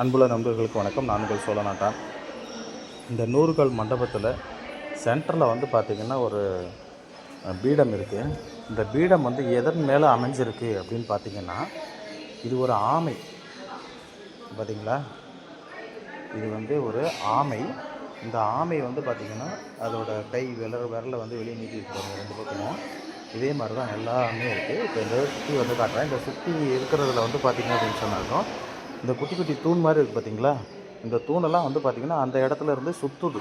அன்புள்ள நண்பர்களுக்கு வணக்கம். நான் உங்கள் சோழநாட்டான். இந்த நூறுகால் மண்டபத்தில் சென்டரில் வந்து பார்த்திங்கன்னா ஒரு பீடம் இருக்குது. இந்த பீடம் வந்து எதன் மேலே அமைஞ்சிருக்கு அப்படின்னு பார்த்திங்கன்னா, இது ஒரு ஆமை. பார்த்திங்களா, இது வந்து ஒரு ஆமை. இந்த ஆமை வந்து பார்த்திங்கன்னா அதோட கை விரலை வந்து வெளியே நீட்டி வச்சுருக்காங்க ரெண்டு பக்கமும். இதே மாதிரி தான் எல்லாமே இருக்குது. இப்போ இந்த சுற்றி வந்து காட்டுறேன். இந்த சுற்றி இருக்கிறதுல வந்து பார்த்திங்க அப்படின்னு சொன்னாலும் இந்த குட்டி குட்டி தூண் மாதிரி இருக்குது பார்த்திங்களா, இந்த தூணெல்லாம் வந்து பார்த்திங்கன்னா அந்த இடத்துல இருந்து சுற்றுது.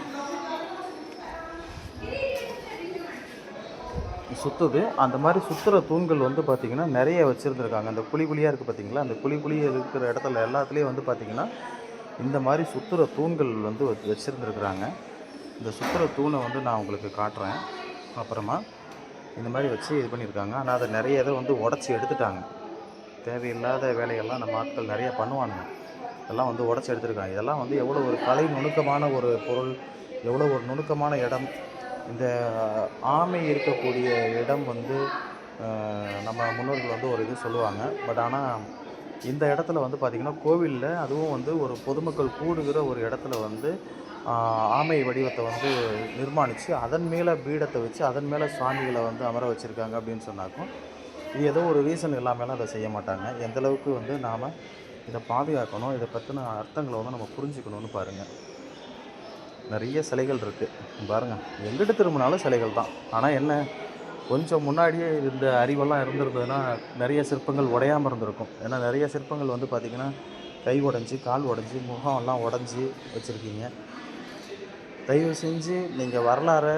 அந்த மாதிரி சுற்றுற தூண்கள் வந்து பார்த்திங்கன்னா நிறைய வச்சுருந்துருக்காங்க. அந்த குழி குழியாக இருக்குது பார்த்திங்களா, அந்த குழி இருக்கிற இடத்துல எல்லாத்துலேயும் வந்து பார்த்திங்கன்னா இந்த மாதிரி சுற்றுற தூண்கள் வந்து வச்சுருந்துருக்குறாங்க. இந்த சுற்றுற தூணை வந்து நான் உங்களுக்கு காட்டுறேன். அப்புறமா இந்த மாதிரி வச்சு இது பண்ணியிருக்காங்க. ஆனால் அதை நிறைய இதை வந்து உடச்சி எடுத்துட்டாங்க. தேவையில்லாத வேலைகள்லாம் நம்ம ஆட்கள் நிறைய பண்ணுவானுங்க. இதெல்லாம் வந்து உடச்சி எடுத்துருக்காங்க. இதெல்லாம் வந்து எவ்வளோ ஒரு கலை நுணுக்கமான ஒரு பொருள், எவ்வளோ ஒரு நுணுக்கமான இடம். இந்த ஆமை இருக்கக்கூடிய இடம் வந்து நம்ம முன்னோர்கள் வந்து ஒரு இது சொல்லுவாங்க. பட் ஆனால் இந்த இடத்துல வந்து பார்த்திங்கன்னா கோவிலில், அதுவும் வந்து ஒரு பொதுமக்கள் கூடுகிற ஒரு இடத்துல வந்து ஆமை வடிவத்தை வந்து நிர்மாணித்து அதன் மேலே பீடத்தை வச்சு அதன் மேலே சுவாமிகளை வந்து அமர வச்சுருக்காங்க அப்படின்னு சொன்னாக்கும், இது ஏதோ ஒரு ரீசன் இல்லாமலாம் அதை செய்ய மாட்டாங்க. எந்தளவுக்கு வந்து நாம் இதை பாதுகாக்கணும், இதை பற்றின அர்த்தங்களை வந்து நம்ம புரிஞ்சுக்கணும்னு பாருங்கள். நிறைய சிலைகள் இருக்குது பாருங்கள், எங்கிட்ட திரும்பினாலும் சிலைகள் தான். ஆனால் என்ன, கொஞ்சம் முன்னாடியே இந்த அறிவெல்லாம் இருந்திருந்ததுன்னா நிறைய சிற்பங்கள் உடையாமல் இருந்திருக்கும். ஏன்னா நிறைய சிற்பங்கள் வந்து பார்த்திங்கன்னா கை உடஞ்சி, கால் உடஞ்சி, முகம்லாம் உடஞ்சி வச்சுருக்கீங்க. தயவு செஞ்சு நீங்கள் வரலாறை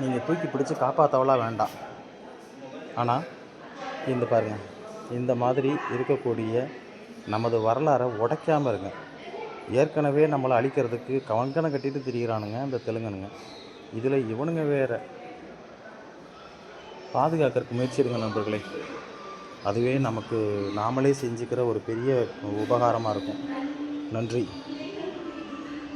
நீங்கள் தூக்கி பிடிச்சி காப்பாற்றவெல்லாம் வேண்டாம். ஆனால் இந்த பாருங்கள், இந்த மாதிரி இருக்கக்கூடிய நமது வரலாறை உடைக்காமல் இருங்க. ஏற்கனவே நம்மளை அழிக்கிறதுக்கு கவங்கனை கட்டிட்டு திரிகிறானுங்க இந்த தெலுங்கனுங்க. இதில் இவனுங்க வேறு பாதுகாக்கிறதுக்கு முயற்சி எடுங்க நண்பர்களே. அதுவே நமக்கு நாமளே செஞ்சுக்கிற ஒரு பெரிய உபகாரமாக இருக்கும். நன்றி.